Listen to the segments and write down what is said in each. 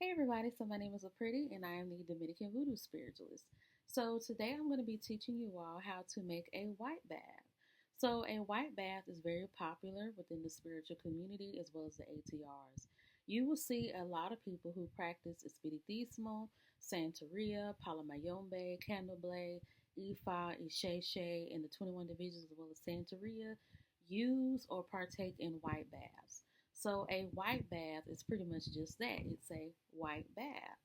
Hey everybody, so my name is Pretty and I am the Dominican Voodoo Spiritualist. So today I'm going to be teaching you all how to make a white bath. So a white bath is very popular within the spiritual community as well as the ATRs. You will see a lot of people who practice Espiritismo, Santeria, Palamayombe, Candomblé, Ifa, Isheshe, and the 21 divisions as well as Santeria use or partake in white baths. So a white bath is pretty much just that. It's a white bath.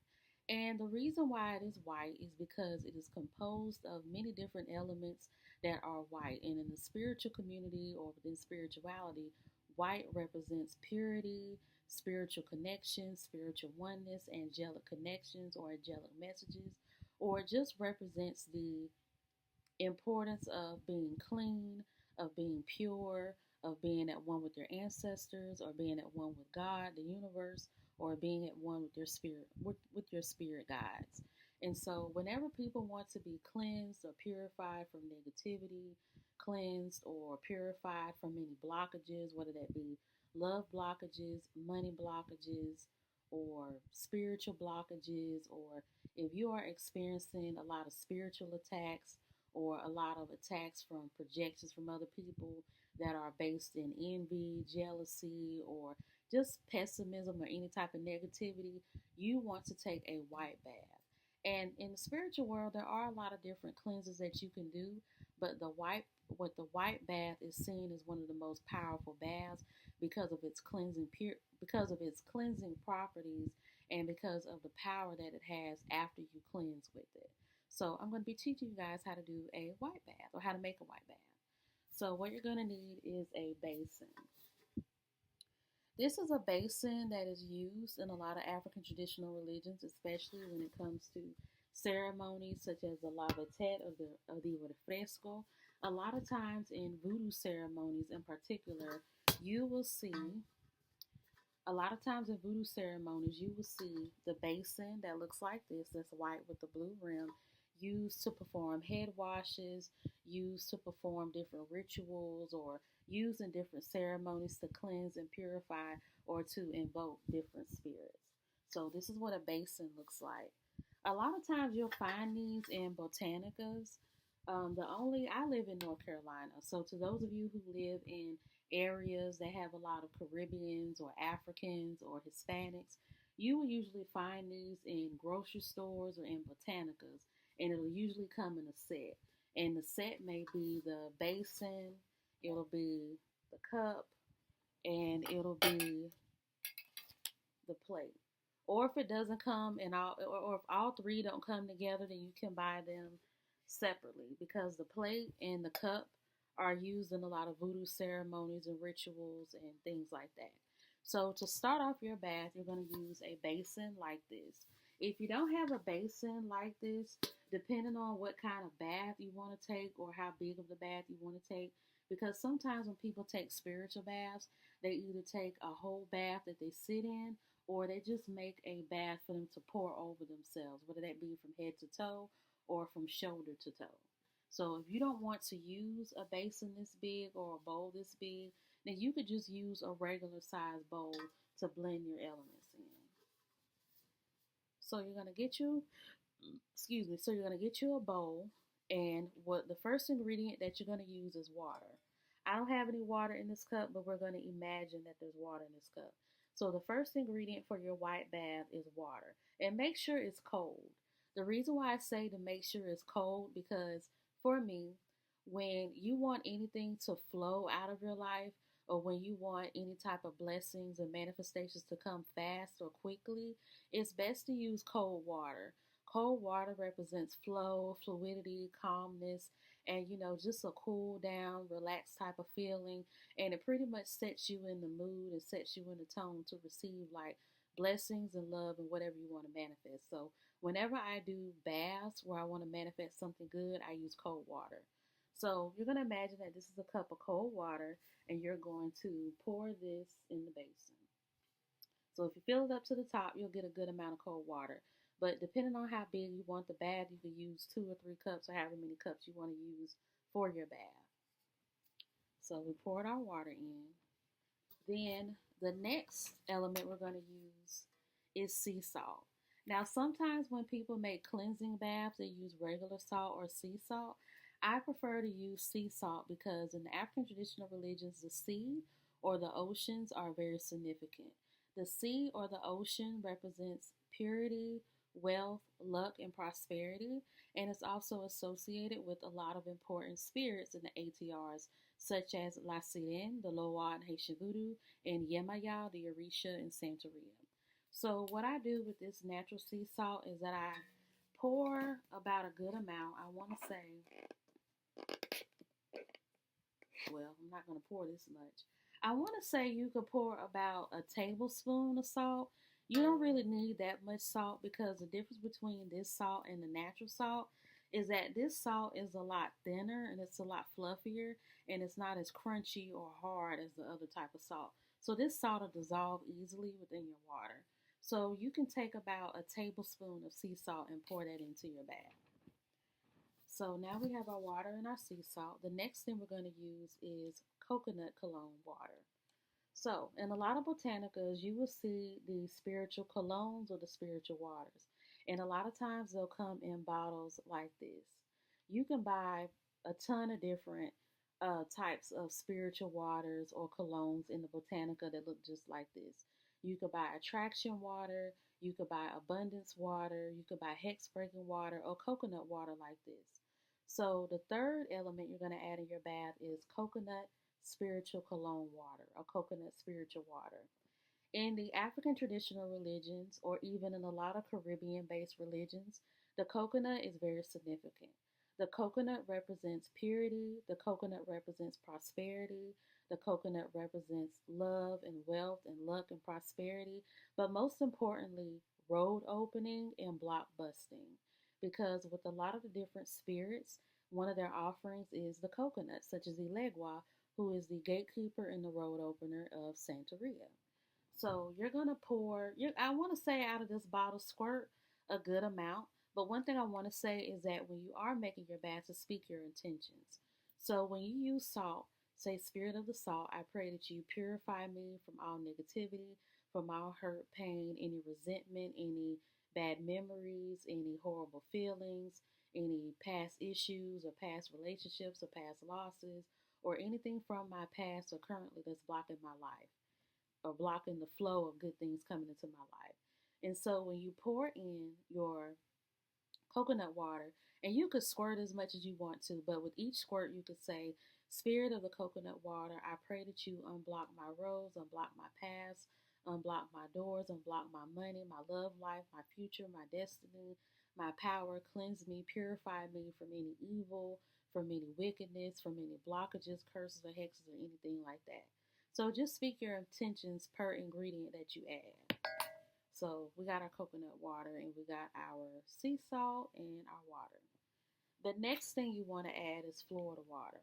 And the reason why it is white is because it is composed of many different elements that are white. And in the spiritual community or within spirituality, white represents purity, spiritual connection, spiritual oneness, angelic connections or angelic messages, or it just represents the importance of being clean, of being pure, of being at one with your ancestors, or being at one with God, the universe, or being at one with your spirit, with your spirit guides. And so, whenever people want to be cleansed or purified from negativity, cleansed or purified from any blockages, whether that be love blockages, money blockages, or spiritual blockages, or if you are experiencing a lot of spiritual attacks or a lot of attacks from projections from other people that are based in envy, jealousy, or just pessimism or any type of negativity, you want to take a white bath. And in the spiritual world, there are a lot of different cleanses that you can do, but the white bath is seen as one of the most powerful baths because of its because of its cleansing properties and because of the power that it has after you cleanse with it. So I'm going to be teaching you guys how to do a white bath or how to make a white bath. So what you're going to need is a basin. This is a basin that is used in a lot of African traditional religions, especially when it comes to ceremonies such as the lavatet or the refresco. A lot of times in voodoo ceremonies in particular, you will see a lot of times in voodoo ceremonies, you will see the basin that looks like this, that's white with the blue rim, used to perform head washes, used to perform different rituals, or used in different ceremonies to cleanse and purify or to invoke different spirits. So, this is what a basin looks like. A lot of times you'll find these in botanicas. I live in North Carolina, so to those of you who live in areas that have a lot of Caribbeans or Africans or Hispanics, you will usually find these in grocery stores or in botanicas, and it'll usually come in a set. And the set may be the basin, it'll be the cup, and it'll be the plate. Or if it doesn't come in all, or if all three don't come together, then you can buy them separately because the plate and the cup are used in a lot of voodoo ceremonies and rituals and things like that. So to start off your bath, you're going to use a basin like this. If you don't have a basin like this, depending on what kind of bath you want to take or how big of the bath you want to take, because sometimes when people take spiritual baths, they either take a whole bath that they sit in or they just make a bath for them to pour over themselves, whether that be from head to toe or from shoulder to toe. So if you don't want to use a basin this big or a bowl this big, then you could just use a regular size bowl to blend your elements in. So you're gonna get you, excuse me. So you're gonna get you a bowl, and what the first ingredient that you're gonna use is water. I don't have any water in this cup, but we're gonna imagine that there's water in this cup. So the first ingredient for your white bath is water, and make sure it's cold. The reason why I say to make sure it's cold because for me, when you want anything to flow out of your life, or when you want any type of blessings and manifestations to come fast or quickly, it's best to use cold water. Cold water represents flow, fluidity, calmness, and just a cool down, relaxed type of feeling. And it pretty much sets you in the mood and sets you in the tone to receive like blessings and love and whatever you want to manifest. So, whenever I do baths where I want to manifest something good, I use cold water. So, you're going to imagine that this is a cup of cold water and you're going to pour this in the basin. So if you fill it up to the top, you'll get a good amount of cold water. But depending on how big you want the bath, you can use 2 or 3 cups or however many cups you want to use for your bath. So we poured our water in. Then the next element we're going to use is sea salt. Now, sometimes when people make cleansing baths, they use regular salt or sea salt. I prefer to use sea salt because in the African traditional religions, the sea or the oceans are very significant. The sea or the ocean represents purity, wealth, luck, and prosperity, and it's also associated with a lot of important spirits in the ATRs, such as La Sirene, the Loa in Haitian Voodoo, and Yemaya, the Orisha in Santeria. So, what I do with this natural sea salt is that I pour about a good amount. I want to say, well, I'm not going to pour this much. I want to say you could pour about a tablespoon of salt. You don't really need that much salt because the difference between this salt and the natural salt is that this salt is a lot thinner and it's a lot fluffier and it's not as crunchy or hard as the other type of salt. So this salt will dissolve easily within your water. So you can take about a tablespoon of sea salt and pour that into your bath. So now we have our water and our sea salt. The next thing we're going to use is coconut cologne water. So, in a lot of botanicas, you will see the spiritual colognes or the spiritual waters. And a lot of times they'll come in bottles like this. You can buy a ton of different types of spiritual waters or colognes in the botanica that look just like this. You could buy attraction water, you could buy abundance water, you could buy hex breaking water, or coconut water like this. So, the third element you're going to add in your bath is coconut spiritual cologne water or coconut spiritual water. In the African traditional religions, or even in a lot of Caribbean based religions, the coconut is very significant. The coconut represents purity, the coconut represents prosperity, the coconut represents love and wealth and luck and prosperity, but most importantly, road opening and block busting. Because with a lot of the different spirits, one of their offerings is the coconut, such as Ilegua, who is the gatekeeper and the road opener of Santeria. So you're gonna pour. I want to say out of this bottle, squirt a good amount. But one thing I want to say is that when you are making your bath, to speak your intentions. So when you use salt, say, Spirit of the Salt, I pray that you purify me from all negativity, from all hurt, pain, any resentment, any bad memories, any horrible feelings, any past issues or past relationships or past losses, or anything from my past or currently that's blocking my life or blocking the flow of good things coming into my life. And so when you pour in your coconut water, and you could squirt as much as you want to, but with each squirt, you could say, Spirit of the coconut water, I pray that you unblock my roads, unblock my past, unblock my doors, unblock my money, my love life, my future, my destiny, my power. Cleanse me, purify me from any evil, from any wickedness, from any blockages, curses, or hexes, or anything like that. So just speak your intentions per ingredient that you add. So we got our coconut water and we got our sea salt and our water. The next thing you want to add is Florida water.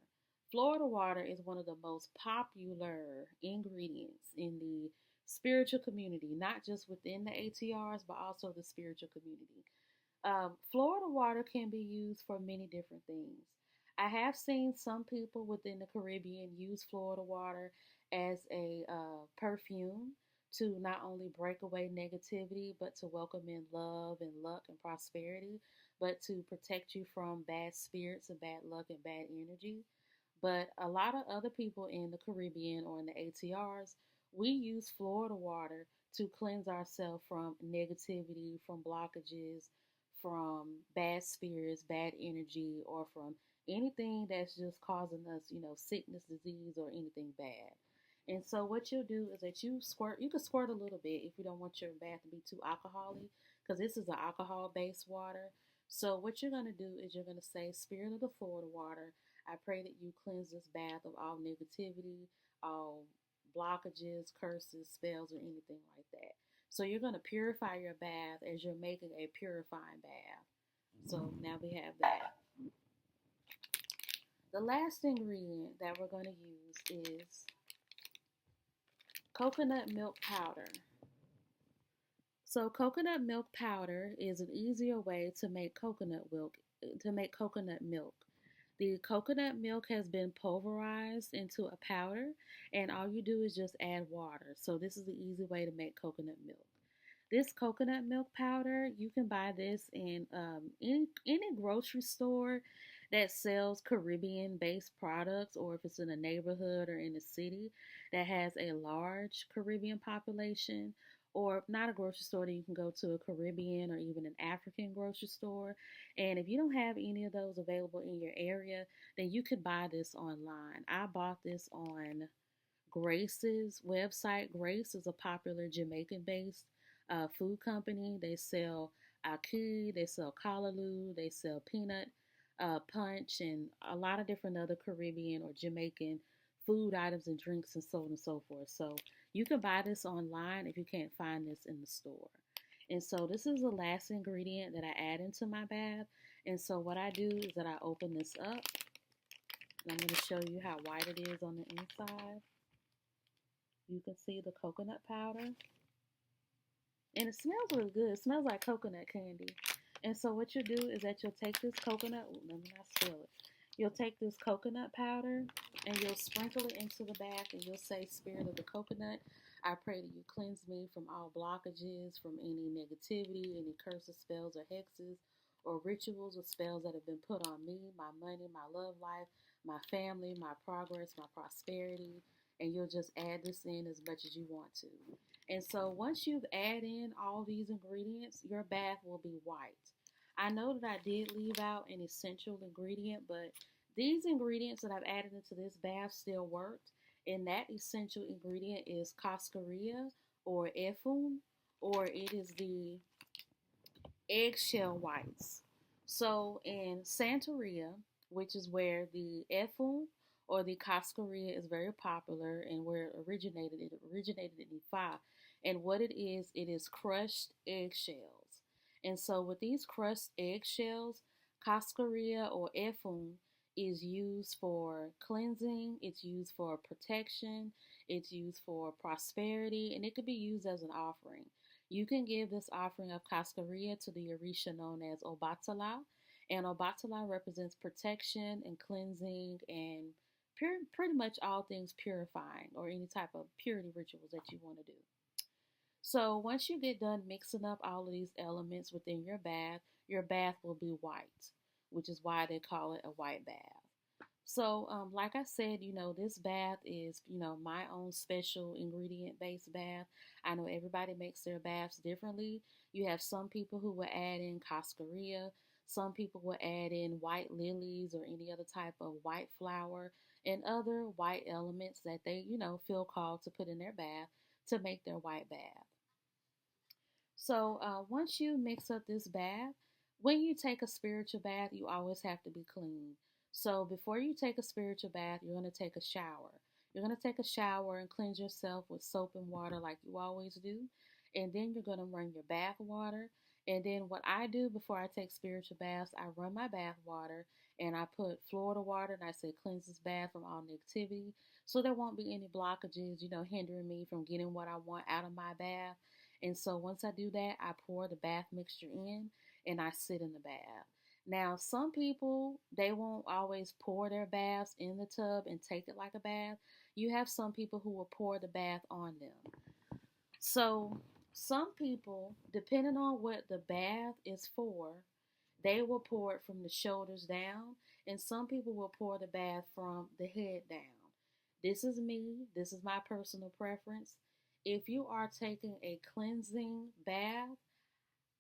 Florida water is one of the most popular ingredients in the spiritual community, not just within the ATRs, but also the spiritual community. Florida water can be used for many different things. I have seen some people within the Caribbean use Florida water as a perfume to not only break away negativity, but to welcome in love and luck and prosperity, but to protect you from bad spirits and bad luck and bad energy. But a lot of other people in the Caribbean or in the ATRs, we use Florida water to cleanse ourselves from negativity, from blockages, from bad spirits, bad energy, or from anything that's just causing us, sickness, disease, or anything bad. And so what you'll do is that you can squirt a little bit if you don't want your bath to be too alcoholic, because this is an alcohol-based water. So what you're going to do is you're going to say, Spirit of the Florida water, I pray that you cleanse this bath of all negativity, all blockages, curses, spells, or anything like that. So you're going to purify your bath as you're making a purifying bath. So now we have that. The last ingredient that we're going to use is coconut milk powder. So coconut milk powder is an easier way to make coconut milk. The coconut milk has been pulverized into a powder, and all you do is just add water. So this is the easy way to make coconut milk. This coconut milk powder, you can buy this in any grocery store that sells Caribbean based products, or if it's in a neighborhood or in a city that has a large Caribbean population, or not a grocery store, then you can go to a Caribbean or even an African grocery store. And if you don't have any of those available in your area, then you could buy this online. I bought this on Grace's website. Grace is a popular Jamaican based food company. They sell ackee, they sell callaloo, they sell peanut punch, and a lot of different other Caribbean or Jamaican food items and drinks and so on and so forth. So you can buy this online if you can't find this in the store. And so this is the last ingredient that I add into my bath. And so what I do is that I open this up, and I'm going to show you how white it is on the inside. You can see the coconut powder. And it smells really good. It smells like coconut candy. And so what you do is that you'll take this coconut, let me not spill it. You'll take this coconut powder and you'll sprinkle it into the bath, and you'll say, Spirit of the coconut, I pray that you cleanse me from all blockages, from any negativity, any curses, spells, or hexes, or rituals or spells that have been put on me, my money, my love life, my family, my progress, my prosperity. And you'll just add this in as much as you want to. And so once you've added in all these ingredients, your bath will be white. I know that I did leave out an essential ingredient, but these ingredients that I've added into this bath still worked. And that essential ingredient is cascarilla or efun, or it is the eggshell whites. So in Santeria, which is where the efun or the cascarilla is very popular and where it originated in Ifa. And what it is crushed eggshells. And so with these crushed eggshells, cascarilla or efun is used for cleansing, it's used for protection, it's used for prosperity, and it could be used as an offering. You can give this offering of cascarilla to the orisha known as Obatala, and Obatala represents protection and cleansing and pretty much all things purifying or any type of purity rituals that you want to do. So once you get done mixing up all of these elements within your bath will be white, which is why they call it a white bath. So, like I said, this bath is, my own special ingredient based bath. I know everybody makes their baths differently. You have some people who will add in cascarilla, some people will add in white lilies or any other type of white flower and other white elements that they, feel called to put in their bath to make their white bath. So once you mix up this bath, when you take a spiritual bath, you always have to be clean. So before you take a spiritual bath, you're going to take a shower. You're going to take a shower and cleanse yourself with soap and water like you always do. And then you're going to run your bath water. And then what I do before I take spiritual baths, I run my bath water and I put Florida water and I say cleanse this bath from all negativity. So there won't be any blockages, hindering me from getting what I want out of my bath. And so once I do that, I pour the bath mixture in and I sit in the bath. Now, some people, they won't always pour their baths in the tub and take it like a bath. You have some people who will pour the bath on them. So, some people, depending on what the bath is for, they will pour it from the shoulders down, and some people will pour the bath from the head down. This is me. This is my personal preference. If you are taking a cleansing bath,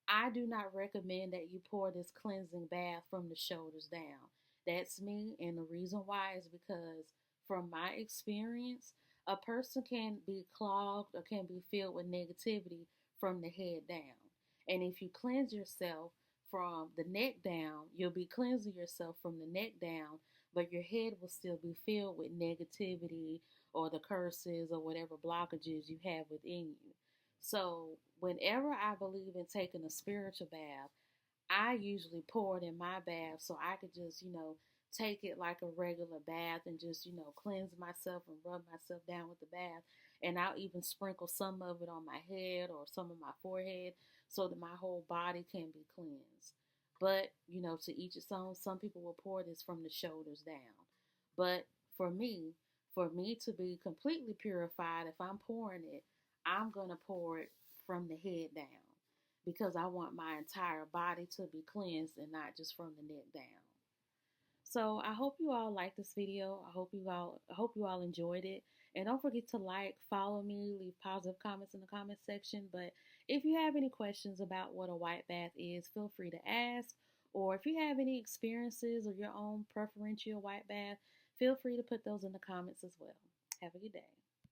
I do not recommend that you pour this cleansing bath from the shoulders down. That's me, and the reason why is because, from my experience, a person can be clogged or can be filled with negativity from the head down. And if you cleanse yourself from the neck down, you'll be cleansing yourself from the neck down, but your head will still be filled with negativity or the curses or whatever blockages you have within you. So, whenever I believe in taking a spiritual bath, I usually pour it in my bath so I could just, take it like a regular bath and just, cleanse myself and rub myself down with the bath. And I'll even sprinkle some of it on my head or some of my forehead so that my whole body can be cleansed. But, to each its own, some people will pour this from the shoulders down. But for me to be completely purified, if I'm pouring it, I'm going to pour it from the head down, because I want my entire body to be cleansed and not just from the neck down. So I hope you all liked this video. I hope you all enjoyed it. And don't forget to like, follow me, leave positive comments in the comment section. But if you have any questions about what a white bath is, feel free to ask. Or if you have any experiences or your own preferential white bath, feel free to put those in the comments as well. Have a good day.